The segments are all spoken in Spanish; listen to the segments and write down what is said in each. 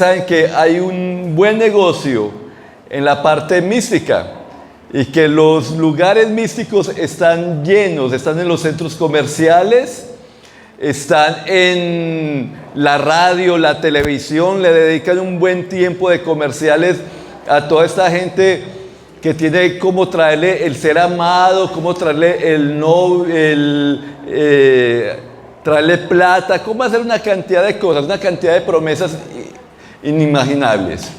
Saben que hay un buen negocio en la parte mística y que los lugares místicos están llenos, están en los centros comerciales, están en la radio, la televisión, le dedican un buen tiempo de comerciales a toda esta gente que tiene cómo traerle el ser amado, cómo traerle traerle plata, cómo hacer una cantidad de cosas, una cantidad de promesas inimaginables.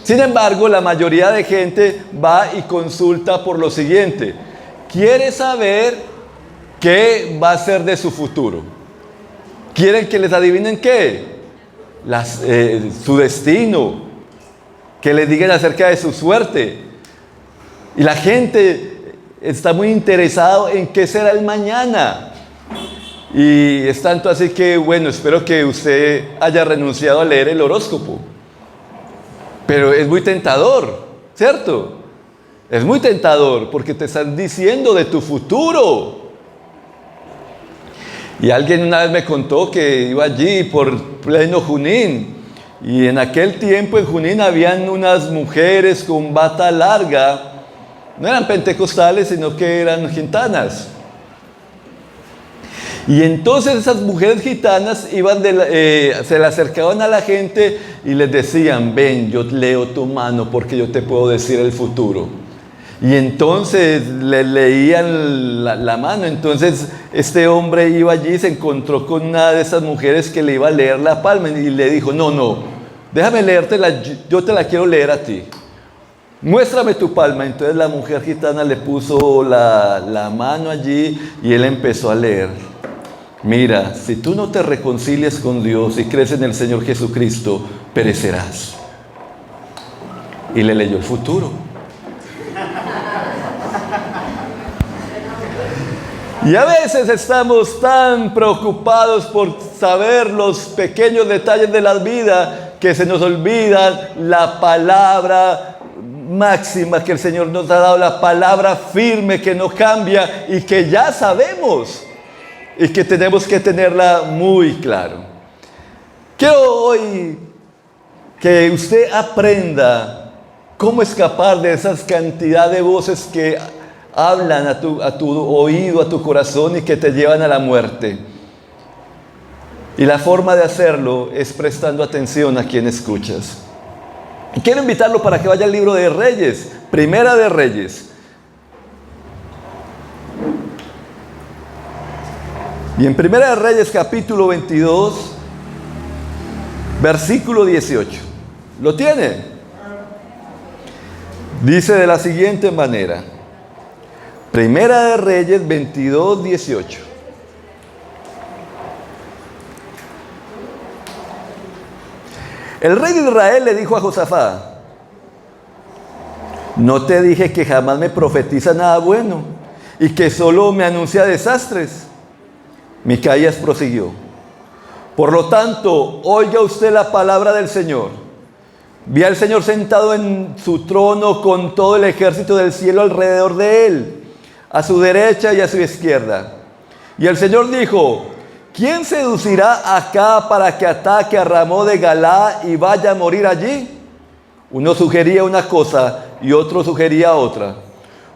Sin embargo, la mayoría de gente va y consulta por lo siguiente: quiere saber qué va a ser de su futuro. Quieren que les adivinen qué, su destino, que les digan acerca de su suerte. Y la gente está muy interesada en qué será el mañana. Y es tanto así que, bueno, espero que usted haya renunciado a leer el horóscopo. Pero es muy tentador, ¿cierto? Es muy tentador porque te están diciendo de tu futuro. Y alguien una vez me contó que iba allí por pleno Junín. Y en aquel tiempo en Junín habían unas mujeres con bata larga. No eran pentecostales, sino que eran gitanas. Y entonces esas mujeres gitanas se le acercaban a la gente y les decían: ven, yo leo tu mano porque yo te puedo decir el futuro. Y entonces le leían la mano. Entonces este hombre iba allí y se encontró con una de esas mujeres que le iba a leer la palma y le dijo: no, déjame leértela, yo te la quiero leer a ti. Muéstrame tu palma. Entonces la mujer gitana le puso la mano allí y él empezó a leer: mira, si tú no te reconcilias con Dios y crees en el Señor Jesucristo, perecerás. Y le leyó el futuro. Y a veces estamos tan preocupados por saber los pequeños detalles de la vida que se nos olvida la palabra máxima que el Señor nos ha dado, la palabra firme que no cambia y que ya sabemos y que tenemos que tenerla muy claro. Quiero hoy que usted aprenda cómo escapar de esas cantidad de voces que hablan a tu oído, a tu corazón y que te llevan a la muerte. Y la forma de hacerlo es prestando atención a quien escuchas. Y quiero invitarlo para que vaya al libro de Reyes, Primera de Reyes. Y en Primera de Reyes, capítulo 22, versículo 18. ¿Lo tiene? Dice de la siguiente manera. Primera de Reyes 22, 18. El rey de Israel le dijo a Josafat: ¿no te dije que jamás me profetiza nada bueno y que solo me anuncia desastres? Micaías prosiguió: por lo tanto, oiga usted la palabra del Señor. Vi al Señor sentado en su trono con todo el ejército del cielo alrededor de él, a su derecha y a su izquierda. Y el Señor dijo: ¿quién seducirá acá para que ataque a Ramón de Galaad y vaya a morir allí? Uno sugería una cosa y otro sugería otra.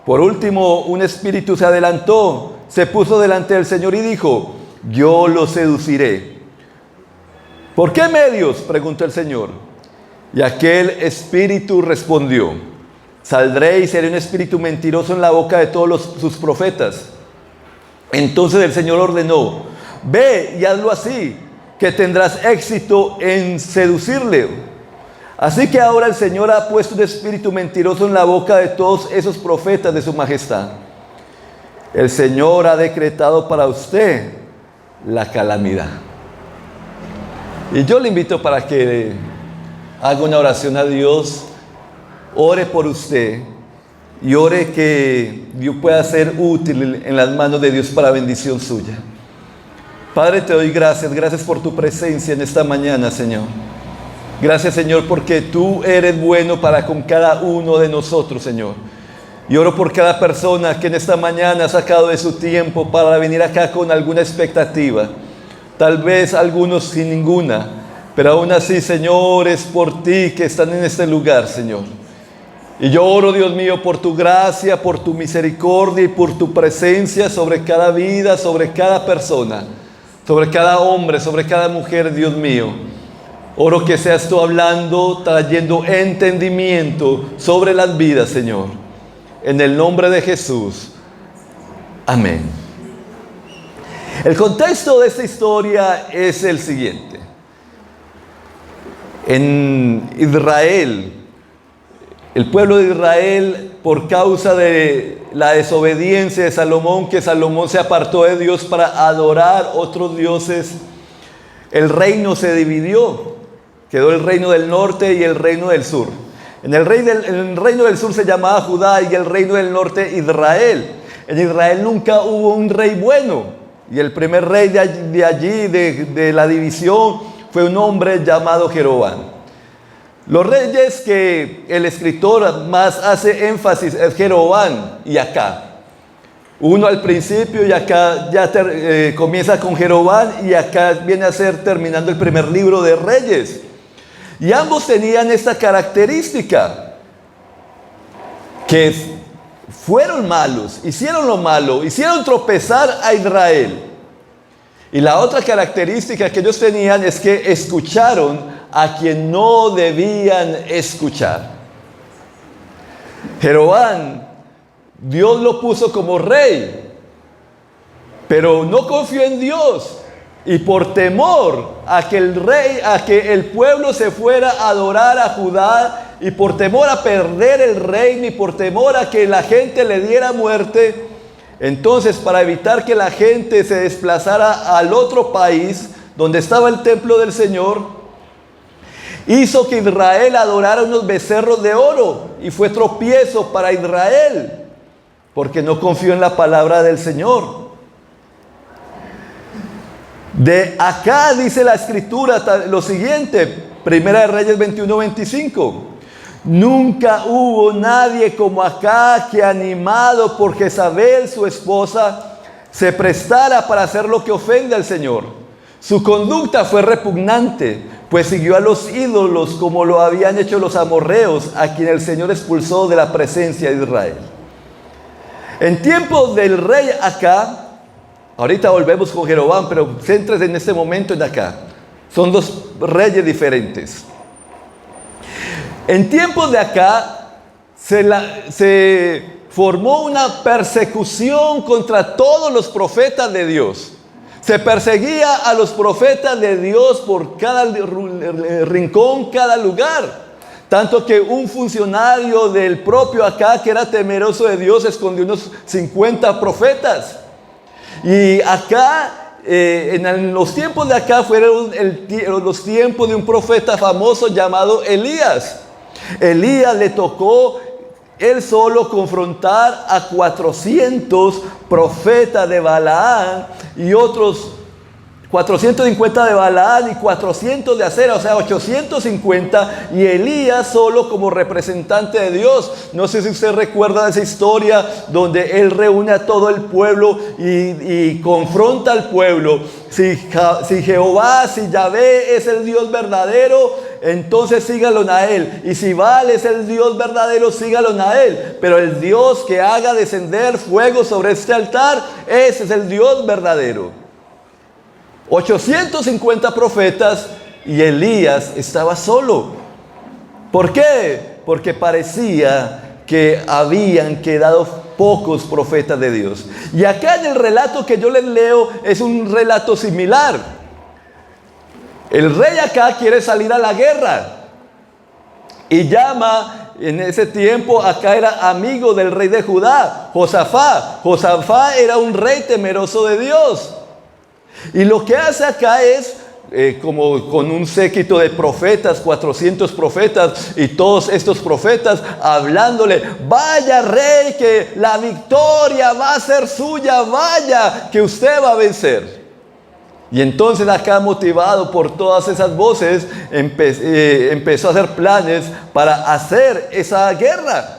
Por último, un espíritu se adelantó, se puso delante del Señor y dijo: yo lo seduciré. ¿Por qué medios?, preguntó el Señor. Y aquel espíritu respondió: saldré y seré un espíritu mentiroso en la boca de todos sus profetas. Entonces el Señor ordenó: ve y hazlo así, que tendrás éxito en seducirle. Así que ahora el Señor ha puesto un espíritu mentiroso en la boca de todos esos profetas de su majestad. El Señor ha decretado para usted la calamidad. Y yo le invito para que haga una oración a Dios, ore por usted y ore que Dios pueda ser útil en las manos de Dios para bendición suya. Padre, te doy gracias por tu presencia en esta mañana, Señor. Gracias, Señor, porque tú eres bueno para con cada uno de nosotros, Señor. Y oro por cada persona que en esta mañana ha sacado de su tiempo para venir acá con alguna expectativa. Tal vez algunos sin ninguna, Pero aún así, Señor, es por ti que están en este lugar, Señor. Y yo oro, Dios mío, por tu gracia, por tu misericordia y por tu presencia sobre cada vida, sobre cada persona, sobre cada hombre, sobre cada mujer, Dios mío. Oro que seas tú hablando, trayendo entendimiento sobre las vidas, Señor. En el nombre de Jesús. Amén. El contexto de esta historia es el siguiente. En Israel, el pueblo de Israel, por causa de la desobediencia de Salomón, que Salomón se apartó de Dios para adorar otros dioses, el reino se dividió. Quedó el reino del norte y el reino del sur. En el reino del sur se llamaba Judá y el reino del norte Israel. En Israel nunca hubo un rey bueno. Y el primer rey de allí, de la división, fue un hombre llamado Jeroboam. Los reyes que el escritor más hace énfasis es Jeroboam y Acá. Uno al principio y acá ya comienza con Jeroboam y acá viene a ser terminando el primer libro de Reyes. Y ambos tenían esta característica, que fueron malos, hicieron lo malo, hicieron tropezar a Israel. Y la otra característica que ellos tenían es que escucharon a quien no debían escuchar. Jeroboam, Dios lo puso como rey, pero no confió en Dios. Y por temor a que el pueblo se fuera a adorar a Judá, y por temor a perder el reino, y por temor a que la gente le diera muerte, entonces para evitar que la gente se desplazara al otro país donde estaba el templo del Señor, hizo que Israel adorara unos becerros de oro, y fue tropiezo para Israel, porque no confió en la palabra del Señor. De acá dice la escritura lo siguiente, Primera de Reyes 21-25. Nunca hubo nadie como Acá que, animado por Jezabel, su esposa, se prestara para hacer lo que ofende al Señor. Su conducta fue repugnante, pues siguió a los ídolos como lo habían hecho los amorreos, a quien el Señor expulsó de la presencia de Israel. En tiempos del rey Acá, ahorita volvemos con Jeroboam, pero céntrese en este momento en Acá. Son dos reyes diferentes. En tiempos de Acá se formó una persecución contra todos los profetas de Dios. Se perseguía a los profetas de Dios por cada rincón, cada lugar. Tanto que un funcionario del propio Acá, que era temeroso de Dios, escondió unos 50 profetas. Y acá, en los tiempos de Acá, fueron los tiempos de un profeta famoso llamado Elías. Elías le tocó él solo confrontar a 400 profetas de Balaam y otros 450 de Balaam y 400 de Acera, o sea 850, y Elías solo como representante de Dios. No sé si usted recuerda esa historia donde él reúne a todo el pueblo y confronta al pueblo. Si Jehová, si Yahvé es el Dios verdadero, entonces síganlo a él. Y si Baal es el Dios verdadero, síganlo a él. Pero el Dios que haga descender fuego sobre este altar, ese es el Dios verdadero. 850 profetas y Elías estaba solo. ¿Por qué? Porque parecía que habían quedado pocos profetas de Dios. Y acá en el relato que yo les leo es un relato similar. El rey acá quiere salir a la guerra y llama, en ese tiempo acá era amigo del rey de Judá, Josafat. Josafat era un rey temeroso de Dios. Y lo que hace acá es, como con un séquito de profetas, 400 profetas, y todos estos profetas hablándole: vaya rey, que la victoria va a ser suya, vaya, que usted va a vencer. Y entonces acá, motivado por todas esas voces, empezó a hacer planes para hacer esa guerra.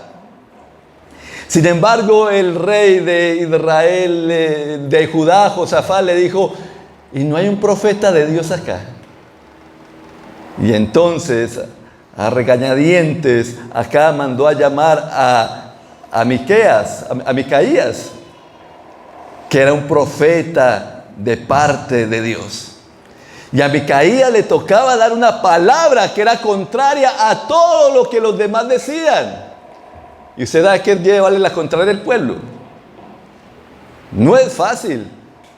Sin embargo, el rey de Israel, de Judá, Josafat, le dijo: ¿y no hay un profeta de Dios acá? Y entonces, a regañadientes, acá mandó a llamar a Micaías, que era un profeta de parte de Dios. Y a Micaías le tocaba dar una palabra que era contraria a todo lo que los demás decían. ¿Y usted sabe qué llevarle la contraria al pueblo? No es fácil,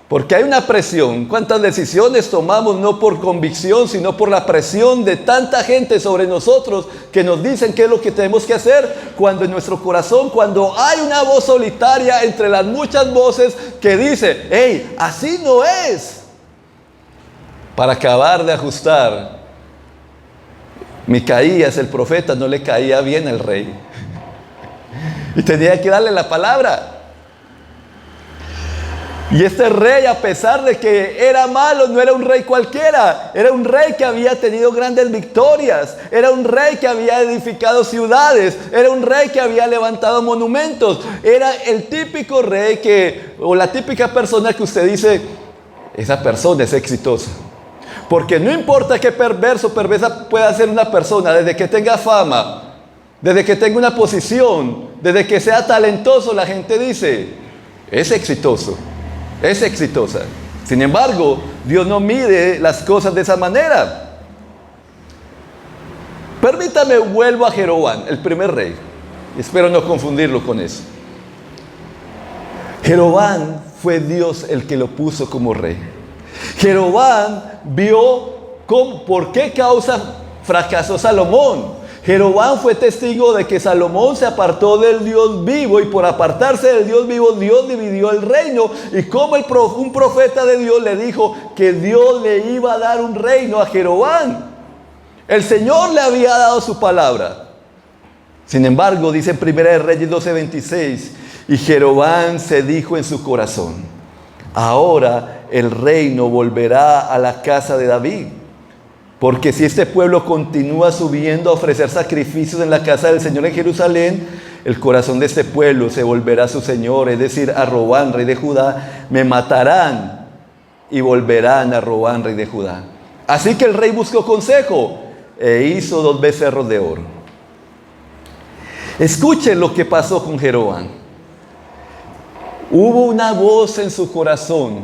porque hay una presión. ¿Cuántas decisiones tomamos no por convicción, sino por la presión de tanta gente sobre nosotros que nos dicen qué es lo que tenemos que hacer, cuando en nuestro corazón, cuando hay una voz solitaria entre las muchas voces que dice, hey, así no es? Para acabar de ajustar, Micaías, el profeta, no le caía bien al rey. Y tenía que darle la palabra. Y este rey, a pesar de que era malo, no era un rey cualquiera. Era un rey que había tenido grandes victorias. Era un rey que había edificado ciudades. Era un rey que había levantado monumentos. Era el típico rey o la típica persona que usted dice, esa persona es exitosa. Porque no importa qué perverso o perversa pueda ser una persona, desde que tenga fama, desde que tenga una posición, desde que sea talentoso, la gente dice, es exitoso, es exitosa. Sin embargo, Dios no mide las cosas de esa manera. Permítame, vuelvo a Jeroboam, el primer rey. Espero no confundirlo con eso. Jeroboam fue Dios el que lo puso como rey. Jeroboam vio por qué causa fracasó Salomón. Jeroboam fue testigo de que Salomón se apartó del Dios vivo, y por apartarse del Dios vivo, Dios dividió el reino. Y como un profeta de Dios le dijo que Dios le iba a dar un reino a Jeroboam. El Señor le había dado su palabra. Sin embargo, dice en 1 Reyes 12:26, y Jeroboam se dijo en su corazón, ahora el reino volverá a la casa de David. Porque si este pueblo continúa subiendo a ofrecer sacrificios en la casa del Señor en Jerusalén, el corazón de este pueblo se volverá a su Señor, es decir, a Robán, rey de Judá. Me matarán y volverán a Robán, rey de Judá. Así que el rey buscó consejo e hizo 2 becerros de oro. Escuchen lo que pasó con Jeroboam. Hubo una voz en su corazón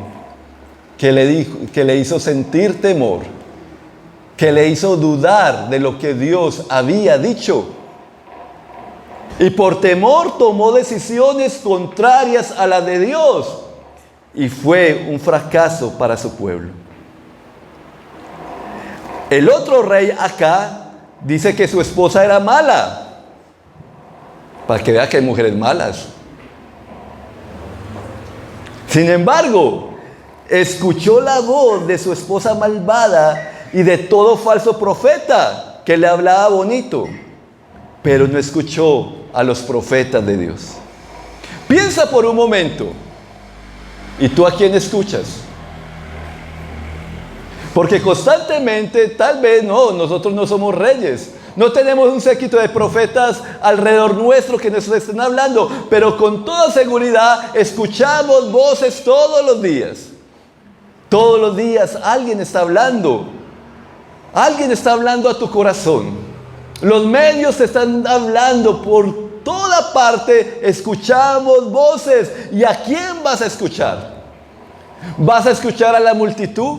que le hizo sentir temor, que le hizo dudar de lo que Dios había dicho. Y por temor tomó decisiones contrarias a las de Dios. Y fue un fracaso para su pueblo. El otro rey acá dice que su esposa era mala. Para que vea que hay mujeres malas. Sin embargo, escuchó la voz de su esposa malvada y de todo falso profeta que le hablaba bonito, pero no escuchó a los profetas de Dios. Piensa por un momento, ¿y tú a quién escuchas? Porque constantemente, tal vez nosotros no somos reyes, no tenemos un séquito de profetas alrededor nuestro que nos estén hablando, pero con toda seguridad escuchamos voces todos los días. Todos los días alguien está hablando. Alguien está hablando a tu corazón. Los medios te están hablando por toda parte. Escuchamos voces. ¿Y a quién vas a escuchar? ¿Vas a escuchar a la multitud?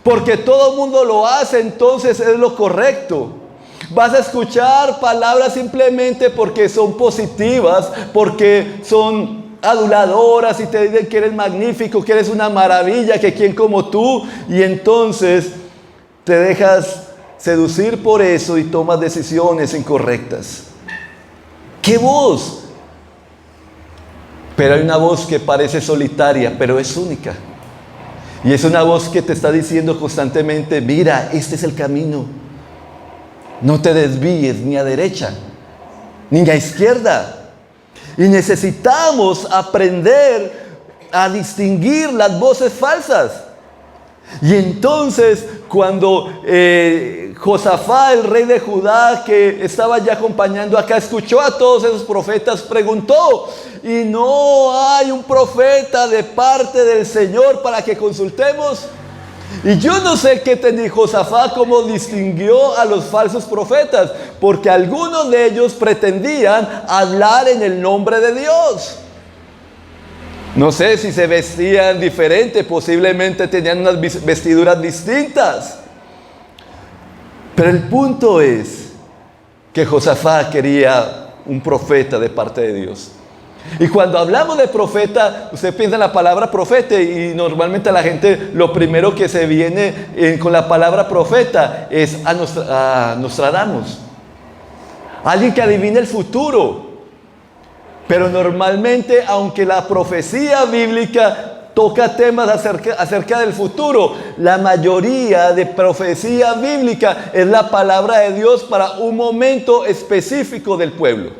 Porque todo el mundo lo hace, entonces es lo correcto. ¿Vas a escuchar palabras simplemente porque son positivas, porque son aduladoras y te dicen que eres magnífico, que eres una maravilla, que quién como tú? Y entonces te dejas seducir por eso y tomas decisiones incorrectas. ¿Qué voz? Pero hay una voz que parece solitaria, pero es única. Y es una voz que te está diciendo constantemente, mira, este es el camino. No te desvíes ni a derecha, ni a izquierda. Y necesitamos aprender a distinguir las voces falsas. Y entonces, cuando Josafat, el rey de Judá, que estaba ya acompañando acá, escuchó a todos esos profetas, preguntó, ¿y no hay un profeta de parte del Señor para que consultemos? Y yo no sé qué te dijo Josafat, cómo distinguió a los falsos profetas, porque algunos de ellos pretendían hablar en el nombre de Dios. No sé si se vestían diferente, posiblemente tenían unas vestiduras distintas. Pero el punto es que Josafat quería un profeta de parte de Dios. Y cuando hablamos de profeta, usted piensa en la palabra profeta y normalmente a la gente lo primero que se viene con la palabra profeta es a Nostradamus. Alguien que adivina el futuro. Pero normalmente, aunque la profecía bíblica toca temas acerca del futuro, la mayoría de profecía bíblica es la palabra de Dios para un momento específico del pueblo.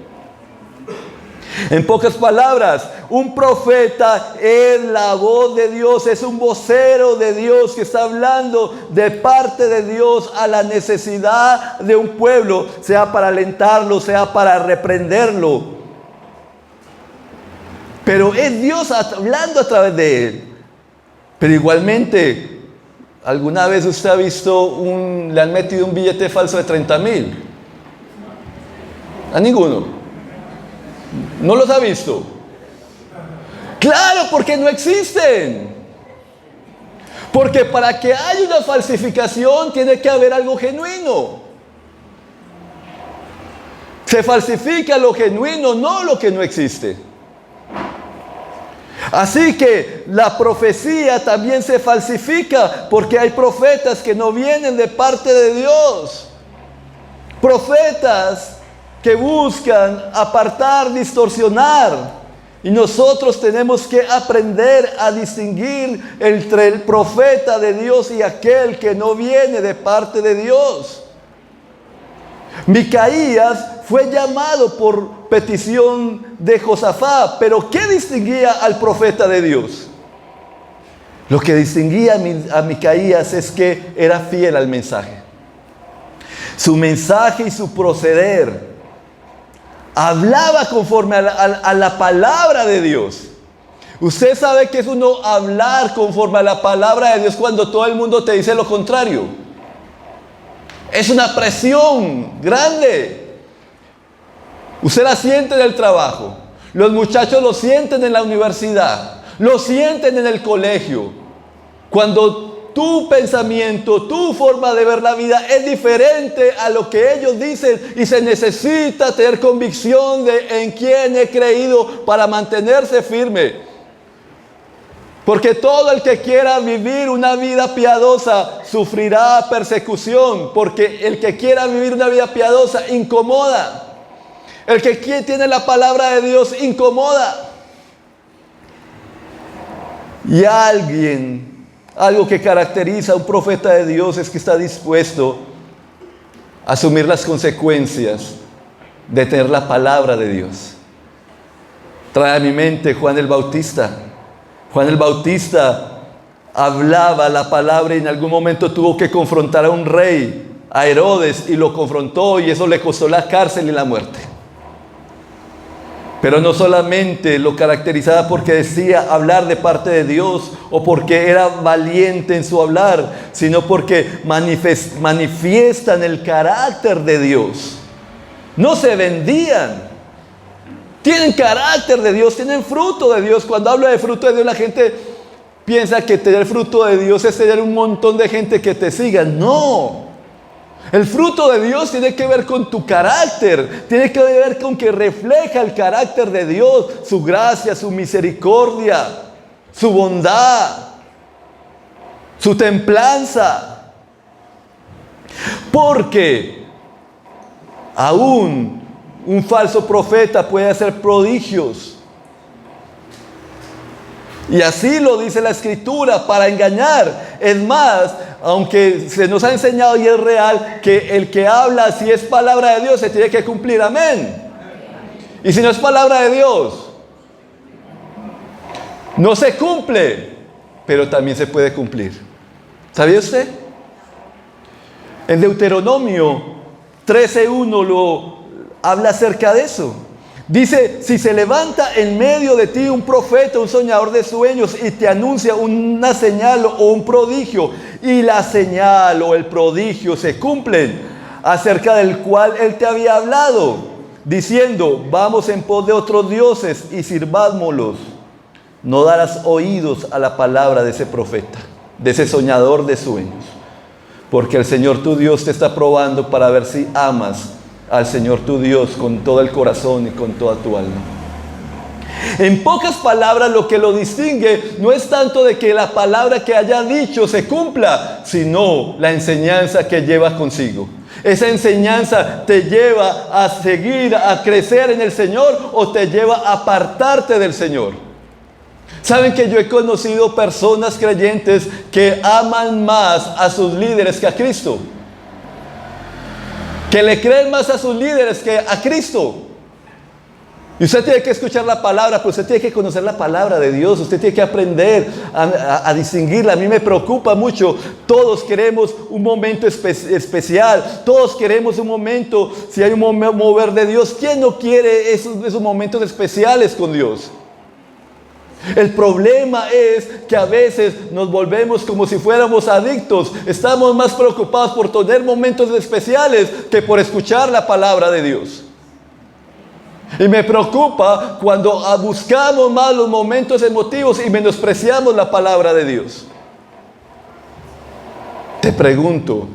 En pocas palabras, un profeta es la voz de Dios, es un vocero de Dios que está hablando de parte de Dios a la necesidad de un pueblo, sea para alentarlo, sea para reprenderlo. Pero es Dios hablando a través de él. Pero igualmente, ¿alguna vez usted ha visto le han metido un billete falso de 30,000? ¿A ninguno? ¿No los ha visto? Claro, porque no existen. Porque para que haya una falsificación tiene que haber algo genuino. Se falsifica lo genuino, no lo que no existe. Así que la profecía también se falsifica porque hay profetas que no vienen de parte de Dios. Profetas que buscan apartar, distorsionar. Y nosotros tenemos que aprender a distinguir entre el profeta de Dios y aquel que no viene de parte de Dios. Micaías fue llamado por petición de Josafat, pero ¿qué distinguía al profeta de Dios? Lo que distinguía a Micaías es que era fiel al mensaje. Su mensaje y su proceder hablaba conforme a la palabra de Dios. Usted sabe que es uno hablar conforme a la palabra de Dios cuando todo el mundo te dice lo contrario. Es una presión grande. Usted la siente en el trabajo. Los muchachos lo sienten en la universidad. Lo sienten en el colegio. Cuando tu pensamiento, tu forma de ver la vida es diferente a lo que ellos dicen y se necesita tener convicción de en quién he creído para mantenerse firme. Porque todo el que quiera vivir una vida piadosa sufrirá persecución, porque el que quiera vivir una vida piadosa incomoda. El que tiene la palabra de Dios incomoda. Y algo que caracteriza a un profeta de Dios es que está dispuesto a asumir las consecuencias de tener la palabra de Dios. Trae a mi mente Juan el Bautista. Juan el Bautista hablaba la palabra y en algún momento tuvo que confrontar a un rey, a Herodes, y lo confrontó y eso le costó la cárcel y la muerte. Pero no solamente lo caracterizaba porque decía hablar de parte de Dios o porque era valiente en su hablar, sino porque manifiestan el carácter de Dios. No se vendían. Tienen carácter de Dios, tienen fruto de Dios. Cuando hablo de fruto de Dios, la gente piensa que tener fruto de Dios es tener un montón de gente que te siga. No. El fruto de Dios tiene que ver con tu carácter, tiene que ver con que refleja el carácter de Dios, su gracia, su misericordia, su bondad, su templanza. Porque aún un falso profeta puede hacer prodigios. Y así lo dice la Escritura, para engañar. Es más, aunque se nos ha enseñado y es real que el que habla, si es palabra de Dios, se tiene que cumplir. Amén. Y si no es palabra de Dios, no se cumple, pero también se puede cumplir. ¿Sabía usted? En Deuteronomio 13:1 lo habla acerca de eso. Dice, si se levanta en medio de ti un profeta, un soñador de sueños y te anuncia una señal o un prodigio, y la señal o el prodigio se cumplen, acerca del cual él te había hablado, diciendo, vamos en pos de otros dioses y sirvámoslos, no darás oídos a la palabra de ese profeta, de ese soñador de sueños, porque el Señor tu Dios te está probando para ver si amas al Señor tu Dios con todo el corazón y con toda tu alma. En pocas palabras, lo que lo distingue no es tanto de que la palabra que haya dicho se cumpla, sino la enseñanza que lleva consigo. Esa enseñanza te lleva a seguir, a crecer en el Señor, o te lleva a apartarte del Señor. Saben que yo he conocido personas creyentes que aman más a sus líderes que a Cristo, que le creen más a sus líderes que a Cristo. Y usted tiene que escuchar la palabra, pero usted tiene que conocer la palabra de Dios. Usted tiene que aprender a distinguirla. A mí me preocupa mucho. Todos queremos un momento especial. Todos queremos un momento, si hay un mover de Dios. ¿Quién no quiere esos momentos especiales con Dios? El problema es que a veces nos volvemos como si fuéramos adictos. Estamos más preocupados por tener momentos especiales que por escuchar la palabra de Dios. Y me preocupa cuando buscamos más los momentos emotivos y menospreciamos la palabra de Dios. Te pregunto,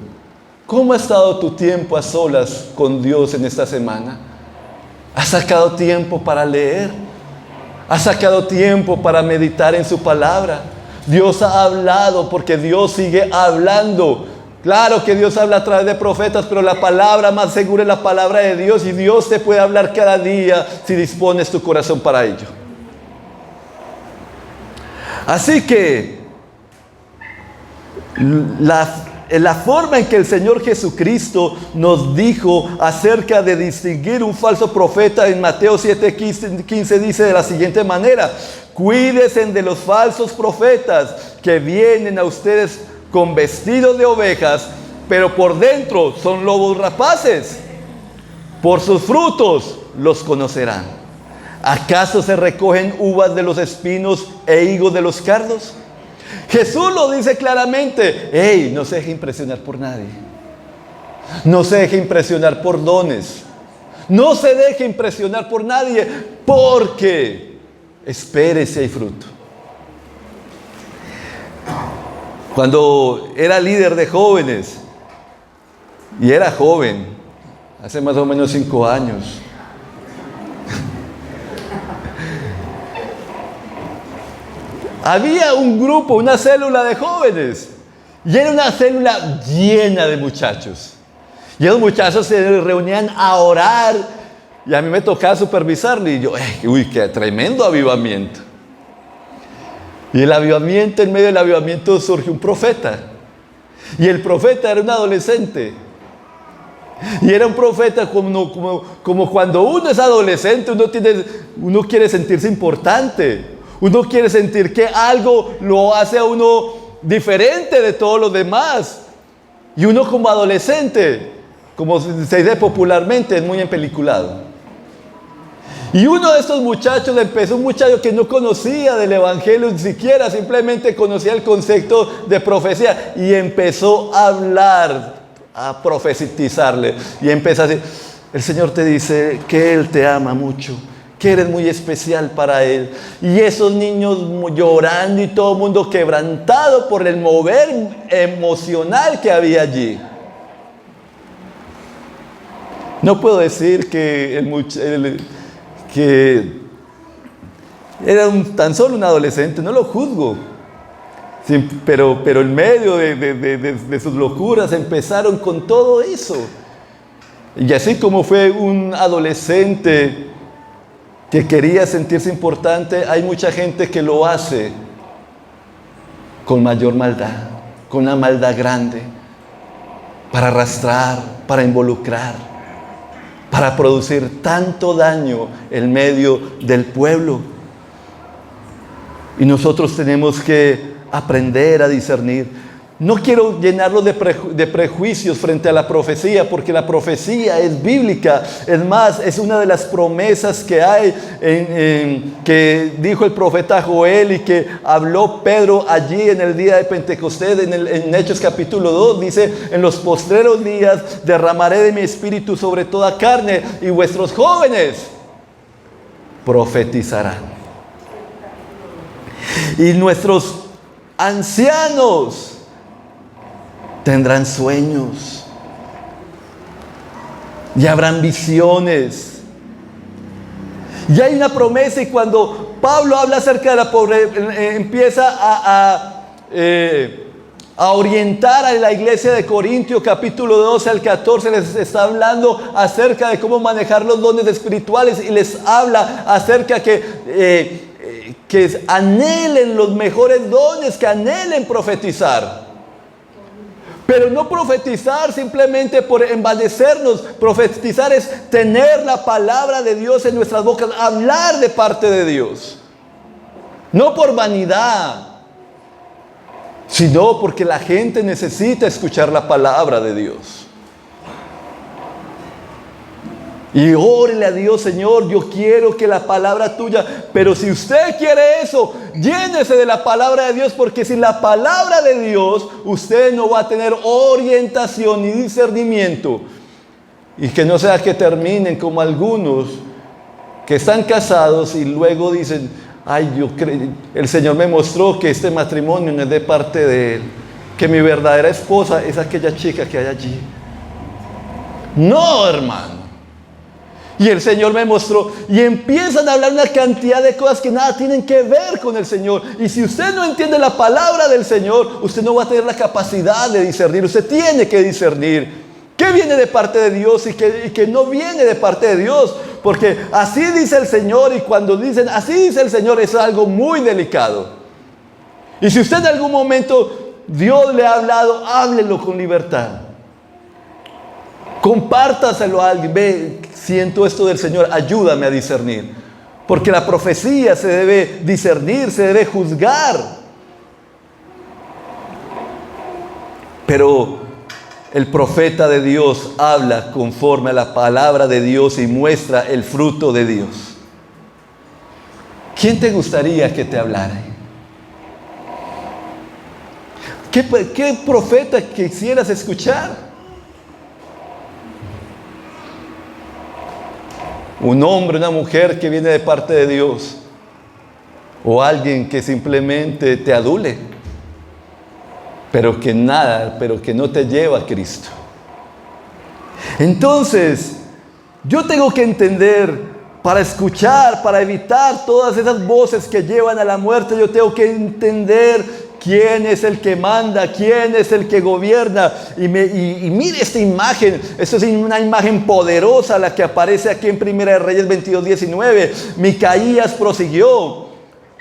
¿cómo ha estado tu tiempo a solas con Dios en esta semana? ¿Has sacado tiempo para leer? ¿Has sacado tiempo para meditar en su palabra? Dios ha hablado, porque Dios sigue hablando. Claro que Dios habla a través de profetas, pero la palabra más segura es la palabra de Dios, y Dios te puede hablar cada día si dispones tu corazón para ello. Así que la forma en que el Señor Jesucristo nos dijo acerca de distinguir un falso profeta en Mateo 7:15 dice de la siguiente manera: cuídense de los falsos profetas que vienen a ustedes con vestidos de ovejas, pero por dentro son lobos rapaces. Por sus frutos los conocerán. ¿Acaso se recogen uvas de los espinos e higos de los cardos? Jesús lo dice claramente. ¡Ey! No se deje impresionar por nadie. No se deje impresionar por dones. No se deje impresionar por nadie, porque espere si hay fruto. Cuando era líder de jóvenes, y era joven, hace más o menos 5 años, había un grupo, una célula de jóvenes, y era una célula llena de muchachos. Y esos muchachos se reunían a orar, y a mí me tocaba supervisarlo, y yo, uy, qué tremendo avivamiento. Y el avivamiento, en medio del avivamiento surgió un profeta. Y el profeta era un adolescente. Y era un profeta como cuando uno es adolescente, uno quiere sentirse importante. Uno quiere sentir que algo lo hace a uno diferente de todos los demás. Y uno como adolescente, como se dice popularmente, es muy empeliculado. Y uno de estos muchachos un muchacho que no conocía del evangelio ni siquiera, simplemente conocía el concepto de profecía, y empezó a hablar, a profetizarle, y empezó a decir: el Señor te dice que Él te ama mucho, que eres muy especial para Él. Y esos niños llorando y todo el mundo quebrantado por el mover emocional que había allí. No puedo decir que que era tan solo un adolescente, no lo juzgo, sí, pero en medio de sus locuras empezaron con todo eso. Y así como fue un adolescente que quería sentirse importante, hay mucha gente que lo hace con mayor maldad, con una maldad grande, para arrastrar, para involucrar, para producir tanto daño en medio del pueblo. Y nosotros tenemos que aprender a discernir. No quiero llenarlo de prejuicios frente a la profecía, porque la profecía es bíblica. Es más, es una de las promesas que hay, que dijo el profeta Joel y que habló Pedro allí en el día de Pentecostés, en Hechos capítulo 2. Dice: en los postreros días derramaré de mi espíritu sobre toda carne, y vuestros jóvenes profetizarán. Y nuestros ancianos tendrán sueños y habrán visiones. Y hay una promesa, y cuando Pablo habla acerca de la pobreza, empieza a orientar a la iglesia de Corintios, capítulo 12 al 14, les está hablando acerca de cómo manejar los dones espirituales, y les habla acerca que anhelen los mejores dones, que anhelen profetizar. Pero no profetizar simplemente por envanecernos. Profetizar es tener la palabra de Dios en nuestras bocas, hablar de parte de Dios. No por vanidad, sino porque la gente necesita escuchar la palabra de Dios. Y órele a Dios: Señor, yo quiero que la palabra tuya. Pero si usted quiere eso, llénese de la palabra de Dios, porque sin la palabra de Dios usted no va a tener orientación ni discernimiento. Y que no sea que terminen como algunos que están casados y luego dicen: ay, el Señor me mostró que este matrimonio no es de parte de Él, que mi verdadera esposa es aquella chica que hay allí. No, hermano. Y el Señor me mostró, y empiezan a hablar una cantidad de cosas que nada tienen que ver con el Señor. Y si usted no entiende la palabra del Señor, usted no va a tener la capacidad de discernir. Usted tiene que discernir qué viene de parte de Dios y qué no viene de parte de Dios. Porque así dice el Señor, y cuando dicen así dice el Señor, es algo muy delicado. Y si usted en algún momento Dios le ha hablado, háblelo con libertad. Compártaselo a alguien: ve, siento esto del Señor, ayúdame a discernir. Porque la profecía se debe discernir, se debe juzgar. Pero el profeta de Dios habla conforme a la palabra de Dios y muestra el fruto de Dios. ¿Quién te gustaría que te hablara? ¿Qué profeta quisieras escuchar? Un hombre, una mujer que viene de parte de Dios, o alguien que simplemente te adule, pero que no te lleva a Cristo. Entonces, yo tengo que entender, para escuchar, para evitar todas esas voces que llevan a la muerte, yo tengo que entender quién es el que manda, quién es el que gobierna. Y mire esta imagen. Esto es una imagen poderosa, la que aparece aquí en Primera de Reyes 22:19. Micaías prosiguió: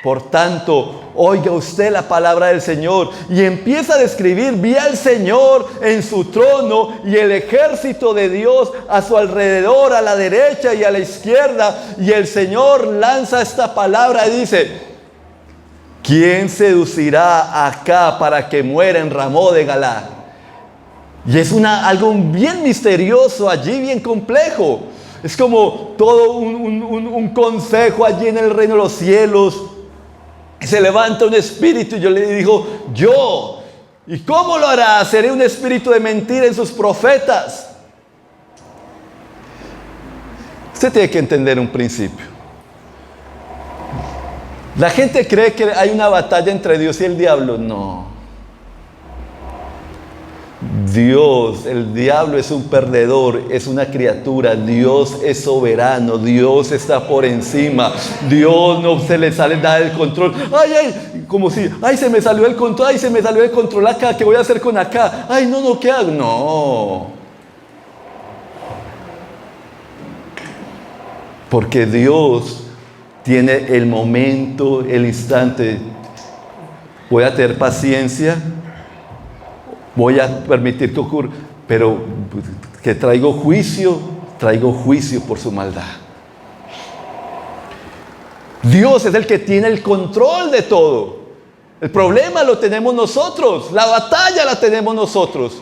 por tanto, oiga usted la palabra del Señor. Y empieza a describir: vi al Señor en su trono y el ejército de Dios a su alrededor, a la derecha y a la izquierda. Y el Señor lanza esta palabra y dice: ¿quién seducirá acá para que muera en Ramó de Galaad? Y es algo bien misterioso allí, bien complejo. Es como todo un consejo allí en el reino de los cielos. Y se levanta un espíritu, y yo le digo: yo. ¿Y cómo lo hará? ¿Seré un espíritu de mentira en sus profetas? Usted tiene que entender un principio. La gente cree que hay una batalla entre Dios y el diablo. No. Dios, el diablo es un perdedor, es una criatura. Dios es soberano, Dios está por encima. Dios no se le sale nada del control. Como si, se me salió el control, se me salió el control acá, ¿qué voy a hacer con acá? No, ¿qué hago? No. Porque Dios tiene el momento, el instante. Voy a tener paciencia, voy a permitir que ocurra, pero que traigo juicio por su maldad. Dios es el que tiene el control de todo. El problema lo tenemos nosotros, la batalla la tenemos nosotros.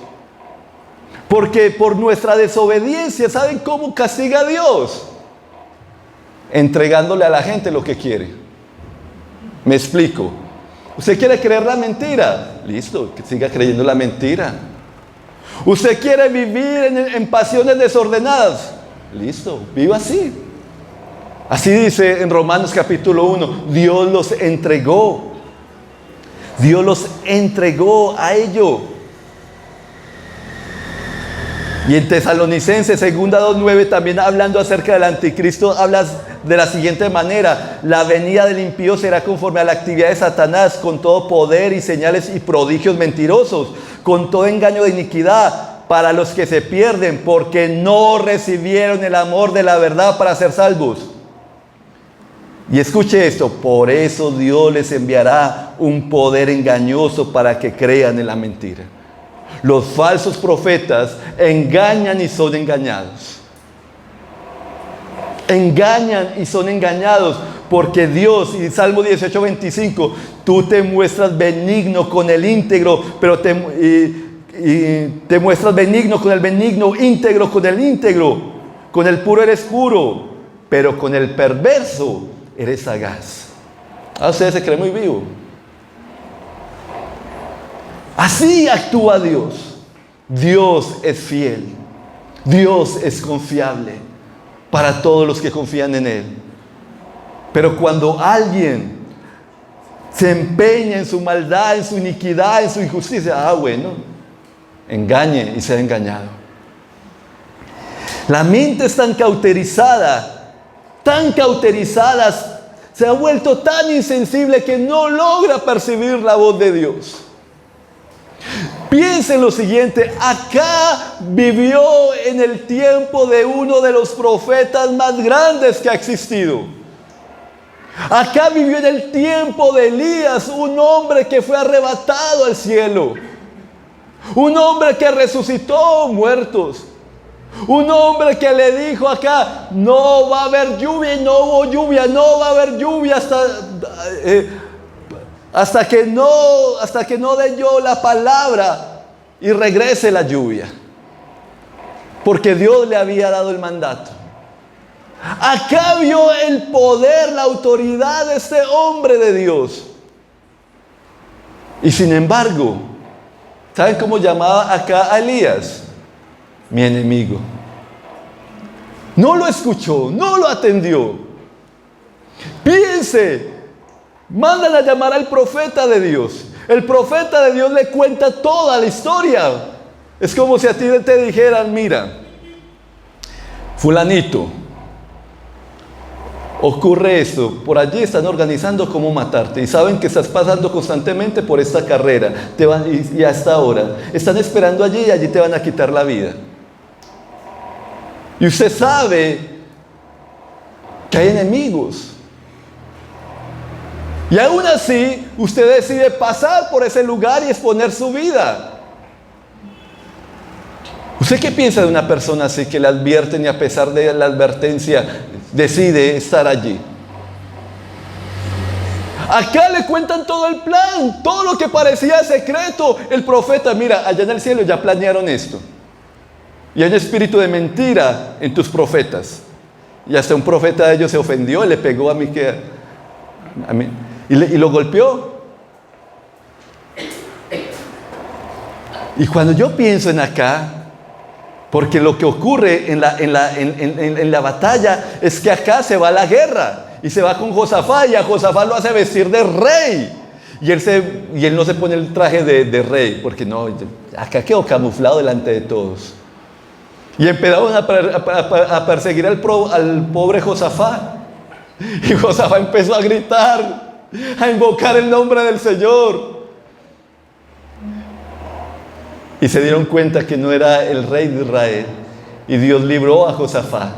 Porque por nuestra desobediencia, ¿saben cómo castiga a Dios? Entregándole a la gente lo que quiere. Me explico. ¿Usted quiere creer la mentira? Listo, que siga creyendo la mentira. ¿Usted quiere vivir en pasiones desordenadas? Listo, viva así. Así dice en Romanos capítulo 1, Dios los entregó. Dios los entregó a ello. Y en Tesalonicenses, 2:9, también hablando acerca del anticristo, habla de la siguiente manera: la venida del impío será conforme a la actividad de Satanás, con todo poder y señales y prodigios mentirosos, con todo engaño de iniquidad para los que se pierden, porque no recibieron el amor de la verdad para ser salvos. Y escuche esto: por eso Dios les enviará un poder engañoso para que crean en la mentira. Los falsos profetas engañan y son engañados. Engañan y son engañados porque Dios, y Salmo 18:25, tú te muestras benigno con el íntegro, pero te muestras benigno con el benigno, íntegro con el íntegro, con el puro eres puro, pero con el perverso eres sagaz. Ah, ustedes se creen muy vivo. Así actúa Dios. Dios es fiel. Dios es confiable para todos los que confían en Él. Pero cuando alguien se empeña en su maldad, en su iniquidad, en su injusticia, bueno, engañe y sea engañado. La mente es tan cauterizada, se ha vuelto tan insensible que no logra percibir la voz de Dios. Piensen lo siguiente: acá vivió en el tiempo de uno de los profetas más grandes que ha existido. Acá vivió en el tiempo de Elías, un hombre que fue arrebatado al cielo, un hombre que resucitó muertos, un hombre que le dijo acá: no va a haber lluvia, y no hubo lluvia, no va a haber lluvia hasta que no dé yo la palabra y regrese la lluvia, porque Dios le había dado el mandato. Acá vio el poder, la autoridad de este hombre de Dios. Y sin embargo, ¿saben cómo llamaba acá a Elías? Mi enemigo. No lo escuchó, no lo atendió. Piense. Mandan a llamar al profeta de Dios. El profeta de Dios le cuenta toda la historia. Es como si a ti te dijeran: mira, fulanito, ocurre esto, por allí están organizando cómo matarte y saben que estás pasando constantemente por esta carrera, y hasta ahora están esperando allí y allí te van a quitar la vida. Y usted sabe que hay enemigos. Y aún así, usted decide pasar por ese lugar y exponer su vida. ¿Usted qué piensa de una persona así, que le advierten y a pesar de la advertencia decide estar allí? Acá le cuentan todo el plan, todo lo que parecía secreto. El profeta: mira, allá en el cielo ya planearon esto. Y hay un espíritu de mentira en tus profetas. Y hasta un profeta de ellos se ofendió y le pegó a mí. Y lo golpeó. Y cuando yo pienso en acá, porque lo que ocurre en la batalla es que acá se va a la guerra y se va con Josafat, y a Josafat lo hace vestir de rey, y él no se pone el traje de rey, porque no, acá quedó camuflado delante de todos. Y empezaron a perseguir al pobre Josafat, y Josafat empezó a gritar, a invocar el nombre del Señor. Y se dieron cuenta que no era el rey de Israel, y Dios libró a Josafat.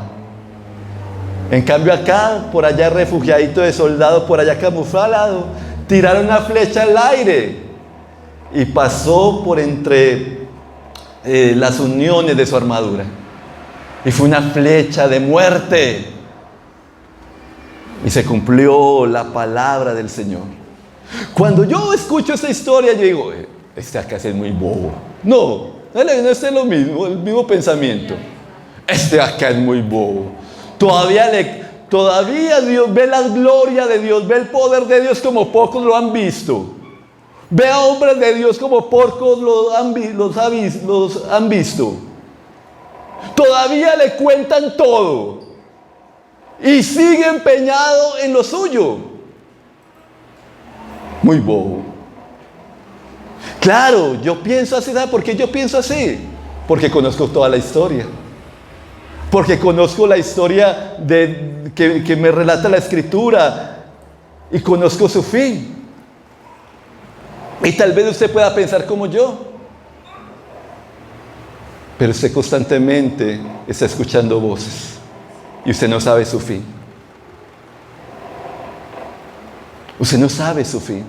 En cambio acá, por allá refugiadito de soldado, por allá camuflado, tiraron una flecha al aire y pasó por entre las uniones de su armadura, y fue una flecha de muerte. Y se cumplió la palabra del Señor. Cuando yo escucho esta historia, yo digo, este acá es muy bobo. No, no es lo mismo, el mismo pensamiento. Este acá es muy bobo. Todavía Dios ve la gloria de Dios, ve el poder de Dios como pocos lo han visto. Ve a hombres de Dios como pocos los han visto. Todavía le cuentan todo y sigue empeñado en lo suyo. Muy bobo. Claro, yo pienso así. ¿Sabes por qué yo pienso así? Porque conozco toda la historia. Porque conozco la historia que me relata la Escritura y conozco su fin. Y tal vez usted pueda pensar como yo, pero usted constantemente está escuchando voces y usted no sabe su fin. Usted no sabe su fin.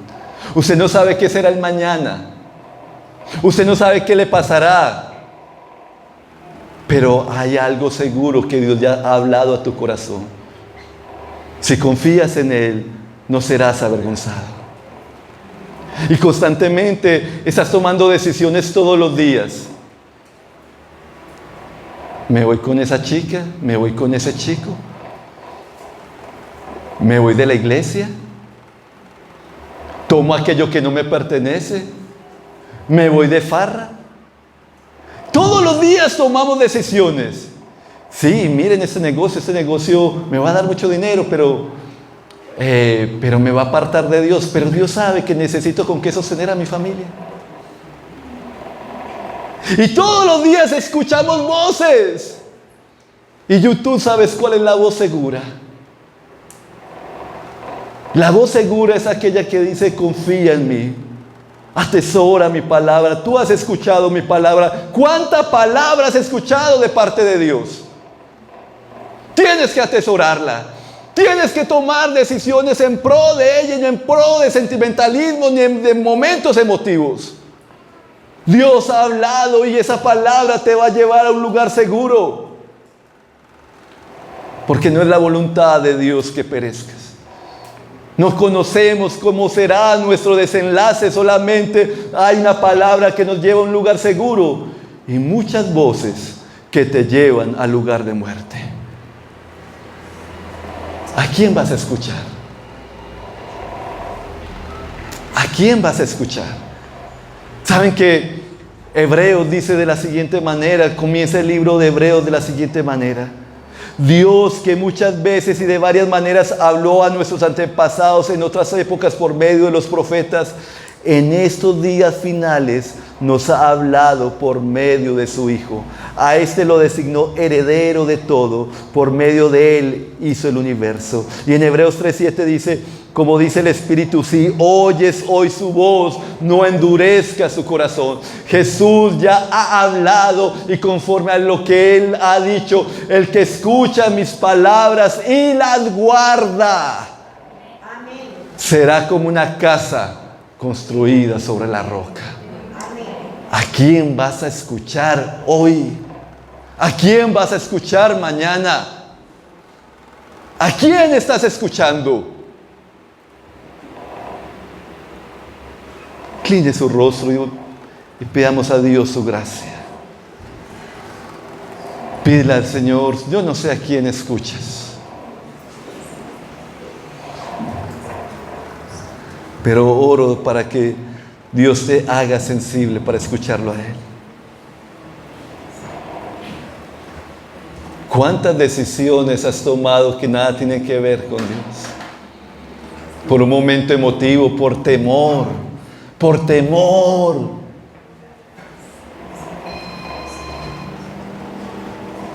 Usted no sabe qué será el mañana. Usted no sabe qué le pasará. Pero hay algo seguro que Dios ya ha hablado a tu corazón. Si confías en Él, no serás avergonzado. Y constantemente estás tomando decisiones todos los días. ¿Me voy con esa chica? ¿Me voy con ese chico? ¿Me voy de la iglesia? ¿Tomo aquello que no me pertenece? ¿Me voy de farra? Todos los días tomamos decisiones. Sí, miren este negocio me va a dar mucho dinero, pero me va a apartar de Dios. Pero Dios sabe que necesito con qué sostener a mi familia. Y todos los días escuchamos voces. Y tú sabes cuál es la voz segura. La voz segura es aquella que dice: confía en mí, atesora mi palabra. Tú has escuchado mi palabra. ¿Cuánta palabra has escuchado de parte de Dios? Tienes que atesorarla. Tienes que tomar decisiones en pro de ella y no en pro de sentimentalismo ni de momentos emotivos. Dios ha hablado y esa palabra te va a llevar a un lugar seguro. Porque no es la voluntad de Dios que perezcas. No conocemos cómo será nuestro desenlace, solamente hay una palabra que nos lleva a un lugar seguro y muchas voces que te llevan al lugar de muerte. ¿A quién vas a escuchar? ¿A quién vas a escuchar? ¿Saben que Hebreos dice de la siguiente manera? Comienza el libro de Hebreos de la siguiente manera. Dios, que muchas veces y de varias maneras habló a nuestros antepasados en otras épocas por medio de los profetas, en estos días finales nos ha hablado por medio de su Hijo. A este lo designó heredero de todo, por medio de él hizo el universo. Y en Hebreos 3:7 dice, como dice el Espíritu: si oyes hoy su voz, no endurezcas su corazón. Jesús ya ha hablado y conforme a lo que Él ha dicho, el que escucha mis palabras y las guarda, amén, será como una casa construida sobre la roca. Amén. ¿A quién vas a escuchar hoy? ¿A quién vas a escuchar mañana? ¿A quién estás escuchando? Incline su rostro y pidamos a Dios su gracia. Pídele al Señor. Yo no sé a quién escuchas, pero oro para que Dios te haga sensible para escucharlo a Él. ¿Cuántas decisiones has tomado que nada tienen que ver con Dios? Por un momento emotivo, por temor,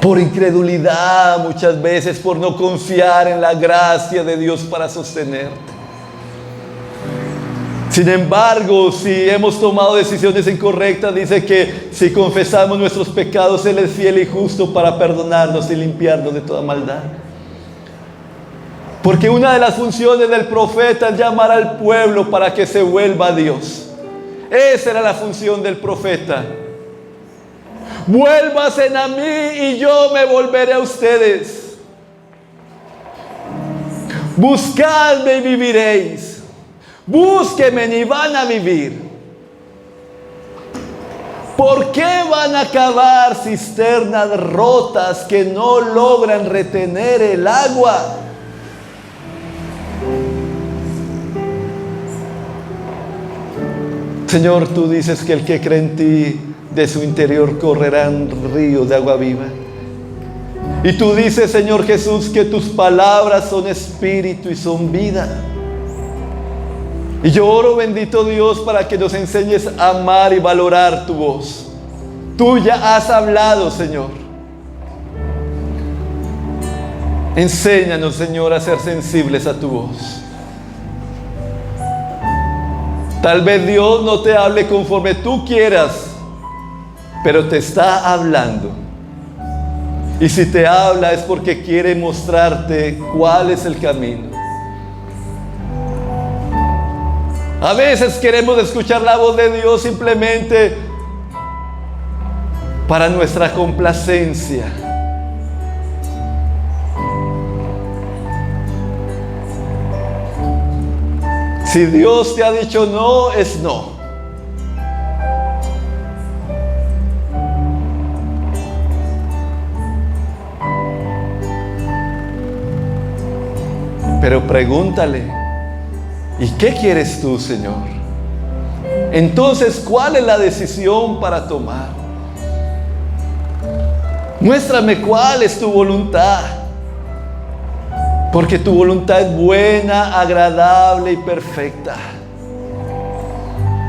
por incredulidad muchas veces, por no confiar en la gracia de Dios para sostenerte. Sin embargo, si hemos tomado decisiones incorrectas, dice que si confesamos nuestros pecados, Él es fiel y justo para perdonarnos y limpiarnos de toda maldad. Porque una de las funciones del profeta es llamar al pueblo para que se vuelva a Dios. Esa era la función del profeta. Vuélvanse a mí y yo me volveré a ustedes. Buscadme y viviréis. Búsquenme y van a vivir. ¿Por qué van a cavar cisternas rotas que no logran retener el agua? Señor, tú dices que el que cree en ti, de su interior correrán ríos de agua viva. Y tú dices, Señor Jesús, que tus palabras son espíritu y son vida. Y yo oro, bendito Dios, para que nos enseñes a amar y valorar tu voz. Tú ya has hablado, Señor. Enséñanos, Señor, a ser sensibles a tu voz. Tal vez Dios no te hable conforme tú quieras, pero te está hablando. Y si te habla es porque quiere mostrarte cuál es el camino. A veces queremos escuchar la voz de Dios simplemente para nuestra complacencia. Si Dios te ha dicho no, es no. Pero pregúntale, ¿y qué quieres tú, Señor? Entonces, ¿cuál es la decisión para tomar? Muéstrame cuál es tu voluntad. Porque tu voluntad es buena, agradable y perfecta.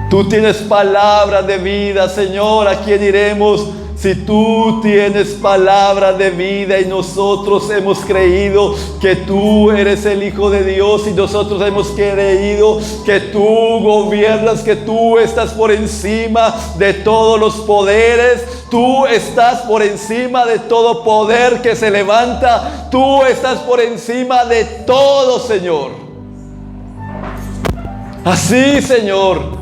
Tú tienes palabras de vida, Señor. ¿A quién iremos si tú tienes palabras de vida y nosotros hemos creído que tú eres el Hijo de Dios y nosotros hemos creído que tú gobiernas, que tú estás por encima de todos los poderes? Tú estás por encima de todo poder que se levanta. Tú estás por encima de todo, Señor. Así, Señor,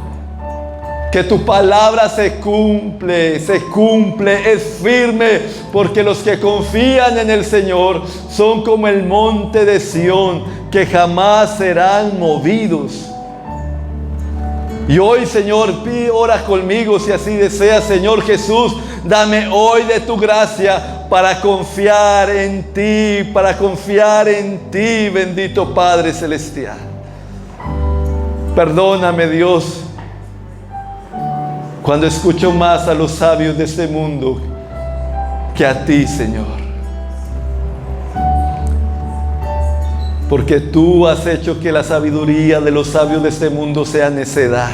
que tu palabra se cumple, es firme, porque los que confían en el Señor son como el monte de Sión, que jamás serán movidos. Y hoy, Señor, ora conmigo si así deseas. Señor Jesús, dame hoy de tu gracia para confiar en ti, bendito Padre Celestial. Perdóname, Dios, cuando escucho más a los sabios de este mundo que a ti, Señor. Porque tú has hecho que la sabiduría de los sabios de este mundo sea necedad.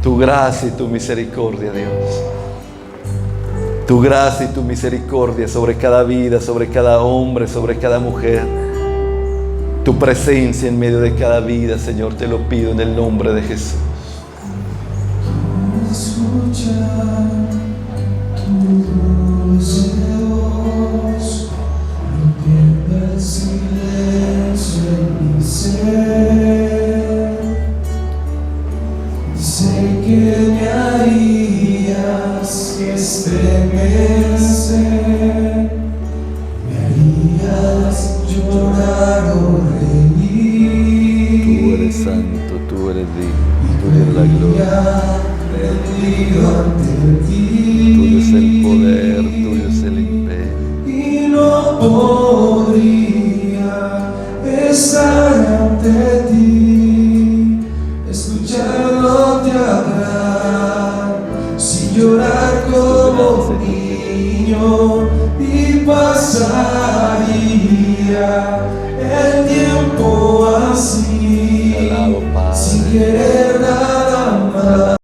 Tu gracia y tu misericordia, Dios. Tu gracia y tu misericordia sobre cada vida, sobre cada hombre, sobre cada mujer. Tu presencia en medio de cada vida, Señor, te lo pido en el nombre de Jesús. Escuchar tu dulce voz, rompiendo el silencio en mi ser. Sé que me harías estremecer, me harías llorar o reír. Tú eres santo, tú eres digno, tú eres la gloria. Ante ti, tuyo es el poder, tuyo es el imperio. Y no podría estar ante ti, escuchándote hablar, sin llorar como un niño, y pasaría el tiempo así, sin querer nada.